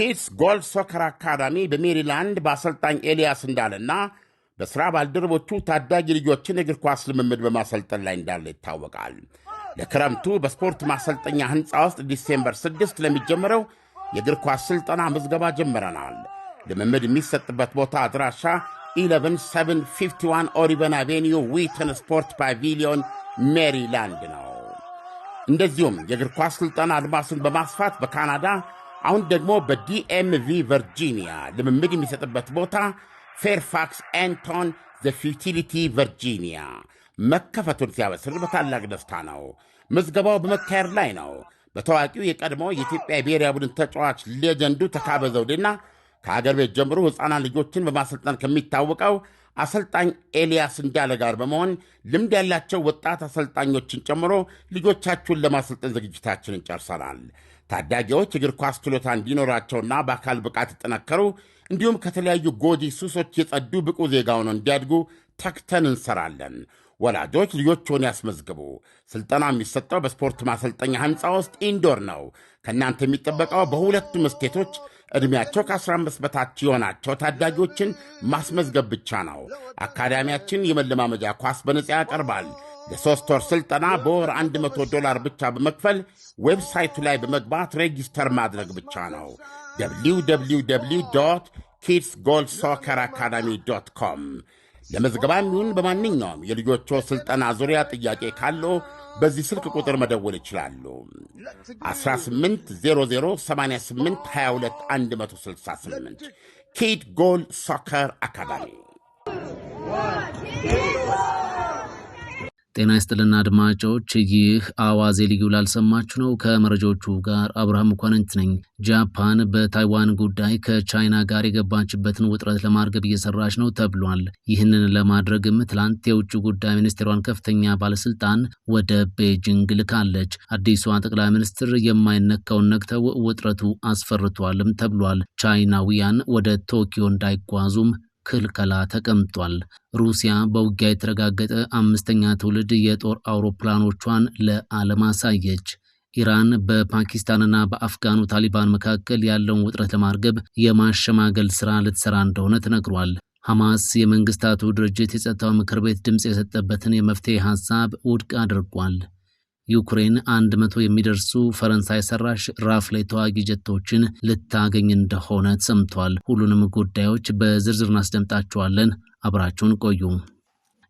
ኪድስ ጎልድ ሶከር አካዳሚ በሜሪላንድ በአሰልጣኝ ኤልያስ እንዳለና በሥራ ባልደረቦቹ ታዳጊ ልጆችን እግር ኳስ ልምምድ በማሰልጠን ላይ እንዳለ ይታወቃል። ለክረምቱ በስፖርት ማሰልጠኛ ሕንፃ ውስጥ ዲሴምበር 6 ለሚጀምረው የእግር ኳስ ሥልጠና ምዝገባ ጀምረናል። ልምምድ የሚሰጥበት ቦታ አድራሻ 11751 ኦሪቨን አቬኒዩ ዊተን ስፖርት ፓቪሊዮን ሜሪላንድ ነው። እንደዚሁም የእግር ኳስ ሥልጠና አድማሱን በማስፋት በካናዳ አሁን ደግሞ በዲኤምቪ ቨርጂኒያ ልምምድ የሚሰጥበት ቦታ ፌርፋክስ ኤንቶን ዘ ፊውቲሊቲ ቨርጂኒያ መከፈቱን ሲያበስር በታላቅ ደስታ ነው። ምዝገባው በመካሄድ ላይ ነው። በታዋቂው የቀድሞ የኢትዮጵያ ብሔራዊ ቡድን ተጫዋች ሌጀንዱ ተካበ ዘውዴና ከአገር ቤት ጀምሮ ሕፃናት ልጆችን በማሰልጠን ከሚታወቀው አሰልጣኝ ኤልያስ እንዳለ ጋር በመሆን ልምድ ያላቸው ወጣት አሰልጣኞችን ጨምሮ ልጆቻችሁን ለማሰልጠን ዝግጅታችንን ጨርሰናል። ታዳጊዎች እግር ኳስ ችሎታ እንዲኖራቸውና በአካል ብቃት ይጠነከሩ እንዲሁም ከተለያዩ ጎጂ ሱሶች የጸዱ ብቁ ዜጋ ሆነው እንዲያድጉ ተግተን እንሰራለን። ወላጆች ልጆችዎን ያስመዝግቡ። ሥልጠና የሚሰጠው በስፖርት ማሰልጠኛ ሕንፃ ውስጥ ኢንዶር ነው። ከእናንተ የሚጠበቀው በሁለቱም ስቴቶች ዕድሜያቸው ከ15 በታች የሆናቸው ታዳጊዎችን ማስመዝገብ ብቻ ነው። አካዳሚያችን የመለማመጃ ኳስ በነጻ ያቀርባል። ለ3 ወር ሥልጠና በወር $100 ብቻ በመክፈል ዌብሳይቱ ላይ በመግባት ሬጂስተር ማድረግ ብቻ ነው። www kidsgoalsocceracademy.com ለመዝገባም ይሁን በማንኛውም የልጆቹ ሥልጠና ዙሪያ ጥያቄ ካለው በዚህ ስልክ ቁጥር መደወል ይችላሉ። 18008822 ኪድ ጎል ሶከር አካዳሚ። ጤና ይስጥልና አድማጮች፣ ይህ አዋዜ ልዩ ላልሰማችሁ ነው። ከመረጃዎቹ ጋር አብርሃም መኳንንት ነኝ። ጃፓን በታይዋን ጉዳይ ከቻይና ጋር የገባችበትን ውጥረት ለማርገብ እየሰራች ነው ተብሏል። ይህንን ለማድረግም ትላንት የውጭ ጉዳይ ሚኒስቴሯን ከፍተኛ ባለስልጣን ወደ ቤጂንግ ልካለች። አዲሷ ጠቅላይ ሚኒስትር የማይነካውን ነክተው ውጥረቱ አስፈርቷልም ተብሏል። ቻይናውያን ወደ ቶኪዮ እንዳይጓዙም ክልከላ ተቀምጧል። ሩሲያ በውጊያ የተረጋገጠ 5ኛ ትውልድ የጦር አውሮፕላኖቿን ለዓለም አሳየች። ኢራን በፓኪስታንና በአፍጋኑ ታሊባን መካከል ያለውን ውጥረት ለማርገብ የማሸማገል ሥራ ልትሰራ እንደሆነ ተነግሯል። ሐማስ የመንግስታቱ ድርጅት የጸጥታው ምክር ቤት ድምፅ የሰጠበትን የመፍትሄ ሐሳብ ውድቅ አድርጓል። ዩክሬን 100 የሚደርሱ ፈረንሳይ ሰራሽ ራፍላይ ተዋጊ ጀቶችን ልታገኝ እንደሆነ ሰምቷል። ሁሉንም ጉዳዮች በዝርዝር እናስደምጣቸዋለን። አብራችሁን ቆዩ።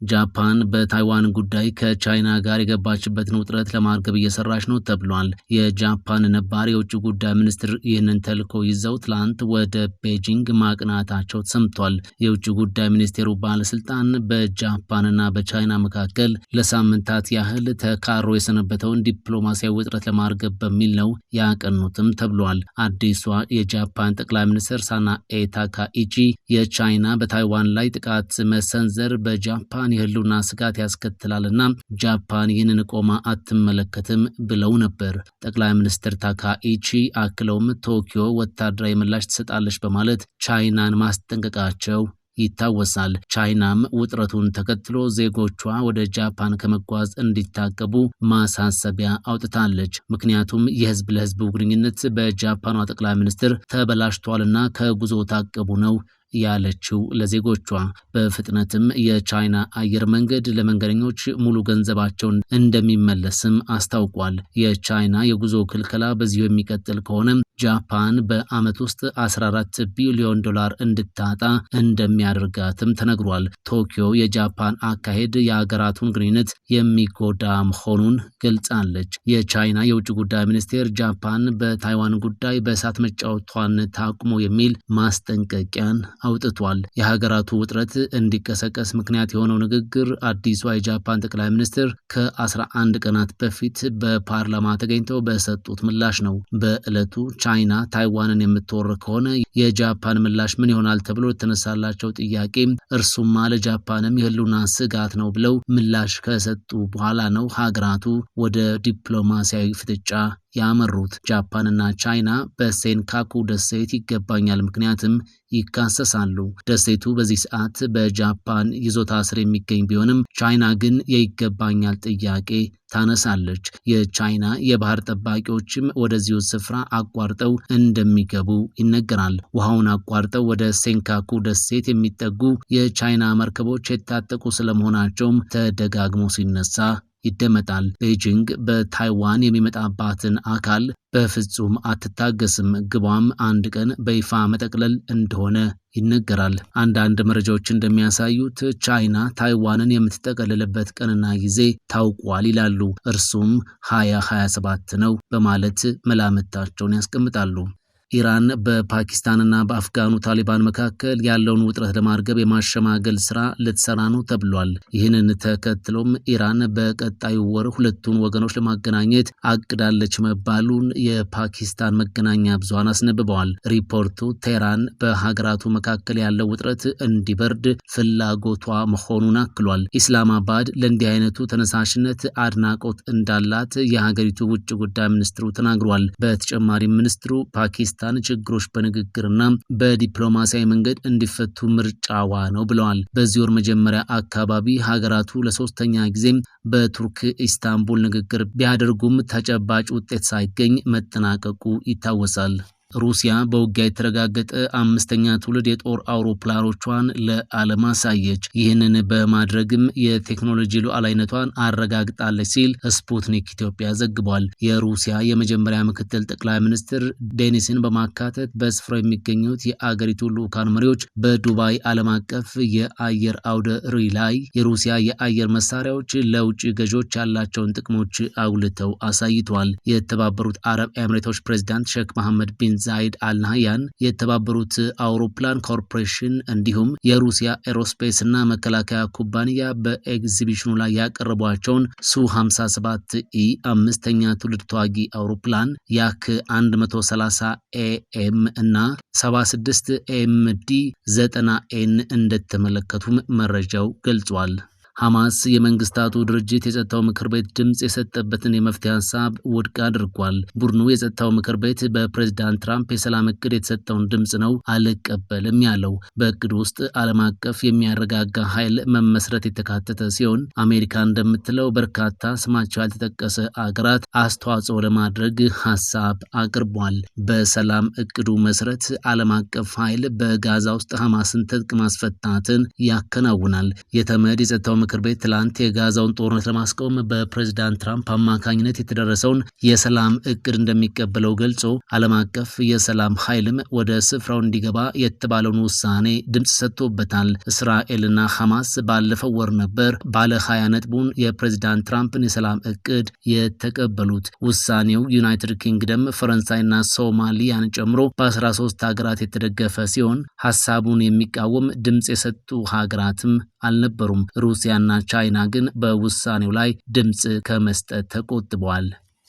ጃፓን በታይዋን ጉዳይ ከቻይና ጋር የገባችበትን ውጥረት ለማርገብ እየሰራች ነው ተብሏል። የጃፓን ነባር የውጭ ጉዳይ ሚኒስትር ይህንን ተልዕኮ ይዘው ትላንት ወደ ቤጂንግ ማቅናታቸው ተሰምቷል። የውጭ ጉዳይ ሚኒስቴሩ ባለስልጣን በጃፓንና በቻይና መካከል ለሳምንታት ያህል ተካሮ የሰነበተውን ዲፕሎማሲያዊ ውጥረት ለማርገብ በሚል ነው ያቀኑትም ተብሏል። አዲሷ የጃፓን ጠቅላይ ሚኒስትር ሳናኤ ታካኢቺ የቻይና በታይዋን ላይ ጥቃት መሰንዘር በጃፓን የህልውና ስጋት ያስከትላልና ጃፓን ይህንን ቆማ አትመለከትም ብለው ነበር። ጠቅላይ ሚኒስትር ታካኢቺ አክለውም ቶኪዮ ወታደራዊ ምላሽ ትሰጣለች በማለት ቻይናን ማስጠንቀቃቸው ይታወሳል። ቻይናም ውጥረቱን ተከትሎ ዜጎቿ ወደ ጃፓን ከመጓዝ እንዲታቀቡ ማሳሰቢያ አውጥታለች። ምክንያቱም የህዝብ ለህዝብ ግንኙነት በጃፓኗ ጠቅላይ ሚኒስትር ተበላሽቷልና ከጉዞ ታቀቡ ነው ያለችው ለዜጎቿ። በፍጥነትም የቻይና አየር መንገድ ለመንገደኞች ሙሉ ገንዘባቸውን እንደሚመለስም አስታውቋል። የቻይና የጉዞ ክልከላ በዚሁ የሚቀጥል ከሆነ ጃፓን በዓመት ውስጥ $14 ቢሊዮን እንድታጣ እንደሚያደርጋትም ተነግሯል። ቶኪዮ የጃፓን አካሄድ የሀገራቱን ግንኙነት የሚጎዳ መሆኑን ገልጻለች። የቻይና የውጭ ጉዳይ ሚኒስቴር ጃፓን በታይዋን ጉዳይ በእሳት መጫወቷን ታቁሞ የሚል ማስጠንቀቂያን አውጥቷል። የሀገራቱ ውጥረት እንዲቀሰቀስ ምክንያት የሆነው ንግግር አዲሷ የጃፓን ጠቅላይ ሚኒስትር ከ11 ቀናት በፊት በፓርላማ ተገኝተው በሰጡት ምላሽ ነው። በዕለቱ ቻይና ታይዋንን የምትወር ከሆነ የጃፓን ምላሽ ምን ይሆናል ተብሎ የተነሳላቸው ጥያቄ እርሱማ ለጃፓንም የህልውና ስጋት ነው ብለው ምላሽ ከሰጡ በኋላ ነው ሀገራቱ ወደ ዲፕሎማሲያዊ ፍጥጫ ያመሩት። ጃፓንና ቻይና በሴንካኩ ደሴት ይገባኛል ምክንያትም ይካሰሳሉ። ደሴቱ በዚህ ሰዓት በጃፓን ይዞታ ስር የሚገኝ ቢሆንም ቻይና ግን የይገባኛል ጥያቄ ታነሳለች። የቻይና የባህር ጠባቂዎችም ወደዚሁ ስፍራ አቋርጠው እንደሚገቡ ይነገራል። ውሃውን አቋርጠው ወደ ሴንካኩ ደሴት የሚጠጉ የቻይና መርከቦች የታጠቁ ስለመሆናቸውም ተደጋግሞ ሲነሳ ይደመጣል። ቤጂንግ በታይዋን የሚመጣባትን አካል በፍጹም አትታገስም። ግቧም አንድ ቀን በይፋ መጠቅለል እንደሆነ ይነገራል። አንዳንድ መረጃዎች እንደሚያሳዩት ቻይና ታይዋንን የምትጠቀልልበት ቀንና ጊዜ ታውቋል ይላሉ። እርሱም 2027 ነው በማለት መላምታቸውን ያስቀምጣሉ። ኢራን በፓኪስታንና በአፍጋኑ ታሊባን መካከል ያለውን ውጥረት ለማርገብ የማሸማገል ስራ ልትሰራ ነው ተብሏል። ይህንን ተከትሎም ኢራን በቀጣዩ ወር ሁለቱን ወገኖች ለማገናኘት አቅዳለች መባሉን የፓኪስታን መገናኛ ብዙሃን አስነብበዋል። ሪፖርቱ ቴህራን በሀገራቱ መካከል ያለው ውጥረት እንዲበርድ ፍላጎቷ መሆኑን አክሏል። ኢስላማባድ ለእንዲህ አይነቱ ተነሳሽነት አድናቆት እንዳላት የሀገሪቱ ውጭ ጉዳይ ሚኒስትሩ ተናግሯል። በተጨማሪም ሚኒስትሩ ፓኪስታን ችግሮች በንግግርና በዲፕሎማሲያዊ መንገድ እንዲፈቱ ምርጫዋ ነው ብለዋል። በዚህ ወር መጀመሪያ አካባቢ ሀገራቱ ለሶስተኛ ጊዜም በቱርክ ኢስታንቡል ንግግር ቢያደርጉም ተጨባጭ ውጤት ሳይገኝ መጠናቀቁ ይታወሳል። ሩሲያ በውጊያ የተረጋገጠ 5ኛ ትውልድ የጦር አውሮፕላኖቿን ለዓለም አሳየች። ይህንን በማድረግም የቴክኖሎጂ ሉዓላዊነቷን አረጋግጣለች ሲል ስፑትኒክ ኢትዮጵያ ዘግቧል። የሩሲያ የመጀመሪያ ምክትል ጠቅላይ ሚኒስትር ዴኒስን በማካተት በስፍራው የሚገኙት የአገሪቱ ልዑካን መሪዎች በዱባይ ዓለም አቀፍ የአየር አውደ ርዕይ ላይ የሩሲያ የአየር መሳሪያዎች ለውጭ ገዢዎች ያላቸውን ጥቅሞች አጉልተው አሳይተዋል። የተባበሩት አረብ ኤምሬቶች ፕሬዝዳንት ሼክ መሐመድ ቢን ዛይድ አልናህያን፣ የተባበሩት አውሮፕላን ኮርፖሬሽን እንዲሁም የሩሲያ ኤሮስፔስ እና መከላከያ ኩባንያ በኤግዚቢሽኑ ላይ ያቀረቧቸውን ሱ-57ኢ 5ኛ ትውልድ ተዋጊ አውሮፕላን ያክ 130 ኤኤም እና 76 ኤምዲ 90ኤን እንደተመለከቱም መረጃው ገልጿል። ሐማስ የመንግስታቱ ድርጅት የጸጥታው ምክር ቤት ድምፅ የሰጠበትን የመፍትሄ ሀሳብ ውድቅ አድርጓል። ቡድኑ የጸጥታው ምክር ቤት በፕሬዝዳንት ትራምፕ የሰላም እቅድ የተሰጠውን ድምፅ ነው አልቀበልም ያለው። በእቅዱ ውስጥ ዓለም አቀፍ የሚያረጋጋ ኃይል መመስረት የተካተተ ሲሆን አሜሪካ እንደምትለው በርካታ ስማቸው ያልተጠቀሰ አገራት አስተዋጽኦ ለማድረግ ሀሳብ አቅርቧል። በሰላም እቅዱ መሰረት ዓለም አቀፍ ኃይል በጋዛ ውስጥ ሐማስን ትጥቅ ማስፈታትን ያከናውናል። የተመድ የጸጥታው ምክር ቤት ትላንት የጋዛውን ጦርነት ለማስቆም በፕሬዝዳንት ትራምፕ አማካኝነት የተደረሰውን የሰላም እቅድ እንደሚቀበለው ገልጾ ዓለም አቀፍ የሰላም ኃይልም ወደ ስፍራው እንዲገባ የተባለውን ውሳኔ ድምፅ ሰጥቶበታል። እስራኤልና ሐማስ ባለፈው ወር ነበር ባለ 20 ነጥቡን የፕሬዝዳንት ትራምፕን የሰላም እቅድ የተቀበሉት። ውሳኔው ዩናይትድ ኪንግደም፣ ፈረንሳይና ሶማሊያን ጨምሮ በ13 ሀገራት የተደገፈ ሲሆን ሀሳቡን የሚቃወም ድምፅ የሰጡ ሀገራትም አልነበሩም። ሩሲያና ቻይና ግን በውሳኔው ላይ ድምፅ ከመስጠት ተቆጥበዋል።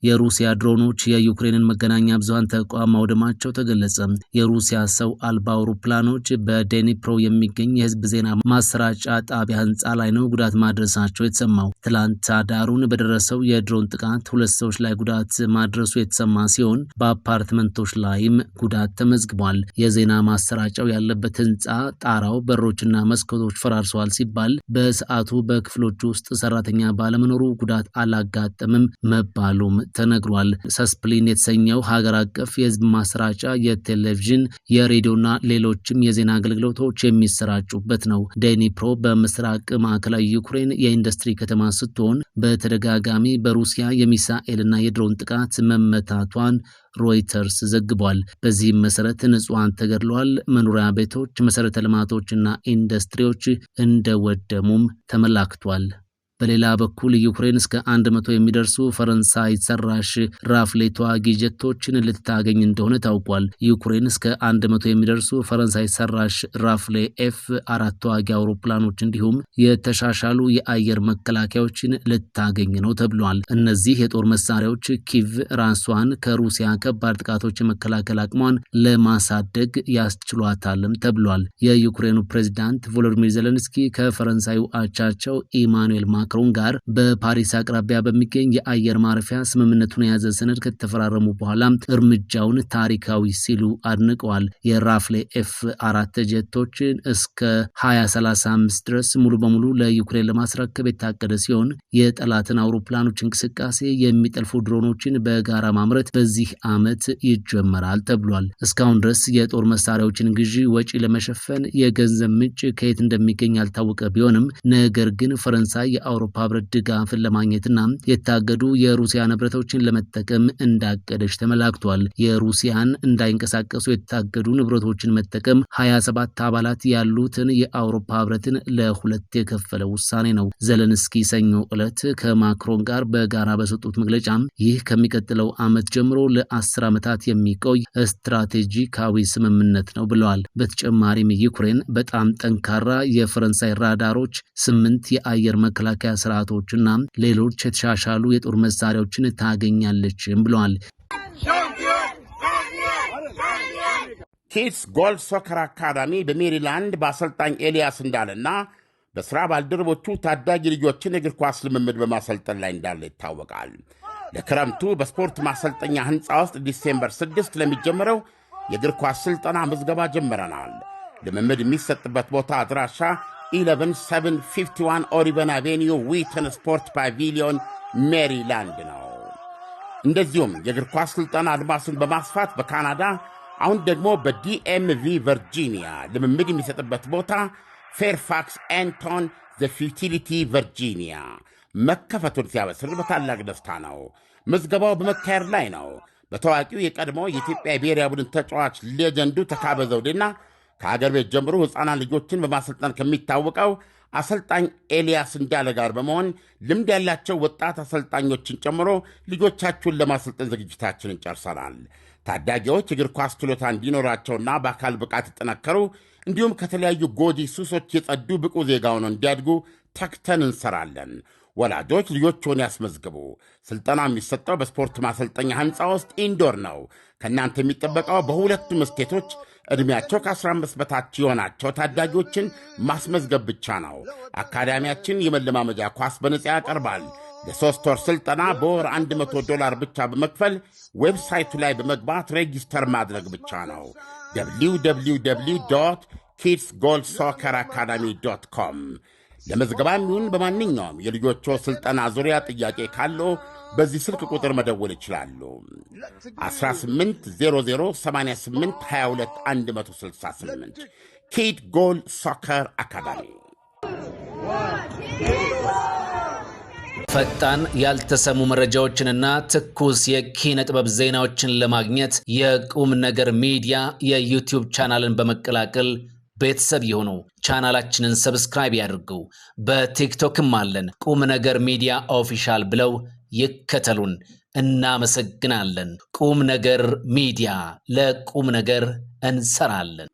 የሩሲያ ድሮኖች የዩክሬንን መገናኛ ብዙሃን ተቋም ማውደማቸው ተገለጸ። የሩሲያ ሰው አልባ አውሮፕላኖች በዴኒፕሮ የሚገኝ የህዝብ ዜና ማሰራጫ ጣቢያ ህንፃ ላይ ነው ጉዳት ማድረሳቸው የተሰማው። ትላንት አዳሩን በደረሰው የድሮን ጥቃት 2 ሰዎች ላይ ጉዳት ማድረሱ የተሰማ ሲሆን በአፓርትመንቶች ላይም ጉዳት ተመዝግቧል። የዜና ማሰራጫው ያለበት ህንፃ ጣራው፣ በሮችና መስኮቶች ፈራርሰዋል ሲባል በሰዓቱ በክፍሎቹ ውስጥ ሰራተኛ ባለመኖሩ ጉዳት አላጋጠምም መባሉም ተነግሯል። ሰስፕሊን የተሰኘው ሀገር አቀፍ የህዝብ ማሰራጫ የቴሌቪዥን የሬዲዮና ሌሎችም የዜና አገልግሎቶች የሚሰራጩበት ነው። ዴኒፕሮ በምስራቅ ማዕከላዊ ዩክሬን የኢንዱስትሪ ከተማ ስትሆን በተደጋጋሚ በሩሲያ የሚሳኤልና የድሮን ጥቃት መመታቷን ሮይተርስ ዘግቧል። በዚህም መሰረት ንጹሃን ተገድለዋል። መኖሪያ ቤቶች፣ መሰረተ ልማቶችና ኢንዱስትሪዎች እንደወደሙም ተመላክቷል። በሌላ በኩል ዩክሬን እስከ 100 የሚደርሱ ፈረንሳይ ሰራሽ ራፍሌ ተዋጊ ጀቶችን ልታገኝ እንደሆነ ታውቋል። ዩክሬን እስከ 100 የሚደርሱ ፈረንሳይ ሰራሽ ራፍሌ ኤፍ4 ተዋጊ አውሮፕላኖች እንዲሁም የተሻሻሉ የአየር መከላከያዎችን ልታገኝ ነው ተብሏል። እነዚህ የጦር መሳሪያዎች ኪቭ ራሷን ከሩሲያ ከባድ ጥቃቶች የመከላከል አቅሟን ለማሳደግ ያስችሏታልም ተብሏል። የዩክሬኑ ፕሬዝዳንት ቮሎዲሚር ዜሌንስኪ ከፈረንሳዩ አቻቸው ኢማኑኤል ማክሮን ጋር በፓሪስ አቅራቢያ በሚገኝ የአየር ማረፊያ ስምምነቱን የያዘ ሰነድ ከተፈራረሙ በኋላ እርምጃውን ታሪካዊ ሲሉ አድንቀዋል። የራፍሌ F4 ጀቶችን እስከ 2035 ድረስ ሙሉ በሙሉ ለዩክሬን ለማስረከብ የታቀደ ሲሆን የጠላትን አውሮፕላኖች እንቅስቃሴ የሚጠልፉ ድሮኖችን በጋራ ማምረት በዚህ ዓመት ይጀመራል ተብሏል። እስካሁን ድረስ የጦር መሳሪያዎችን ግዢ ወጪ ለመሸፈን የገንዘብ ምንጭ ከየት እንደሚገኝ ያልታወቀ ቢሆንም ነገር ግን ፈረንሳይ የአውሮፓ ህብረት ድጋፍን ለማግኘትና የታገዱ የሩሲያ ንብረቶችን ለመጠቀም እንዳቀደች ተመላክቷል። የሩሲያን እንዳይንቀሳቀሱ የታገዱ ንብረቶችን መጠቀም 27 አባላት ያሉትን የአውሮፓ ህብረትን ለሁለት የከፈለ ውሳኔ ነው። ዘለንስኪ ሰኞ ዕለት ከማክሮን ጋር በጋራ በሰጡት መግለጫ ይህ ከሚቀጥለው ዓመት ጀምሮ ለ10 ዓመታት የሚቆይ ስትራቴጂካዊ ስምምነት ነው ብለዋል። በተጨማሪም ዩክሬን በጣም ጠንካራ የፈረንሳይ ራዳሮች፣ 8 የአየር መከላከያ ስርዓቶችና ሌሎች የተሻሻሉ የጦር መሳሪያዎችን ታገኛለችም ብለዋል። ኪድስ ጎል ሶከር አካዳሚ በሜሪላንድ በአሰልጣኝ ኤልያስ እንዳለና በሥራ ባልደረቦቹ ታዳጊ ልጆችን እግር ኳስ ልምምድ በማሰልጠን ላይ እንዳለ ይታወቃል። ለክረምቱ በስፖርት ማሰልጠኛ ሕንፃ ውስጥ ዲሴምበር 6 ለሚጀምረው የእግር ኳስ ሥልጠና ምዝገባ ጀምረናል። ልምምድ የሚሰጥበት ቦታ አድራሻ 11751 ኦሪቨን አቬኒዩ ዊተን ስፖርት ፓቪሊዮን ሜሪላንድ ነው። እንደዚሁም የእግር ኳስ ሥልጠና አድማሱን በማስፋት በካናዳ አሁን ደግሞ በዲኤምቪ ቨርጂኒያ ልምምድ የሚሰጥበት ቦታ ፌርፋክስ ኤንቶን ዘ ፊውቲሊቲ ቨርጂኒያ መከፈቱን ሲያበስር በታላቅ ደስታ ነው። ምዝገባው በመካሄድ ላይ ነው። በታዋቂው የቀድሞ የኢትዮጵያ ብሔራዊ ቡድን ተጫዋች ሌጀንዱ ተካበ ዘውዴና ከአገር ቤት ጀምሮ ሕፃናት ልጆችን በማሰልጠን ከሚታወቀው አሰልጣኝ ኤልያስ እንዳለ ጋር በመሆን ልምድ ያላቸው ወጣት አሰልጣኞችን ጨምሮ ልጆቻችሁን ለማሰልጠን ዝግጅታችንን ጨርሰናል። ታዳጊዎች እግር ኳስ ችሎታ እንዲኖራቸውና በአካል ብቃት ይጠነከሩ እንዲሁም ከተለያዩ ጎጂ ሱሶች የጸዱ ብቁ ዜጋ ሆነው እንዲያድጉ ተግተን እንሰራለን። ወላጆች ልጆችን ያስመዝግቡ። ስልጠና የሚሰጠው በስፖርት ማሰልጠኛ ሕንፃ ውስጥ ኢንዶር ነው። ከእናንተ የሚጠበቀው በሁለቱም ስቴቶች ዕድሜያቸው ከ15 በታች የሆናቸው ታዳጊዎችን ማስመዝገብ ብቻ ነው። አካዳሚያችን የመለማመጃ ኳስ በነጻ ያቀርባል። ለ3 ወር ሥልጠና በወር $100 ብቻ በመክፈል ዌብሳይቱ ላይ በመግባት ሬጂስተር ማድረግ ብቻ ነው። www kidsgoalsocceracademy.com ለመዝገባም ይሁን በማንኛውም የልጆቹ ሥልጠና ዙሪያ ጥያቄ ካለው በዚህ ስልክ ቁጥር መደወል ይችላሉ። 18008822 ኪድ ጎል ሶከር አካዳሚ። ፈጣን ያልተሰሙ መረጃዎችንና ትኩስ የኪነ ጥበብ ዜናዎችን ለማግኘት የቁም ነገር ሚዲያ የዩቲዩብ ቻናልን በመቀላቀል ቤተሰብ የሆኑ ቻናላችንን ሰብስክራይብ ያድርጉ። በቲክቶክም አለን። ቁም ነገር ሚዲያ ኦፊሻል ብለው ይከተሉን። እናመሰግናለን። ቁም ነገር ሚዲያ፣ ለቁም ነገር እንሰራለን።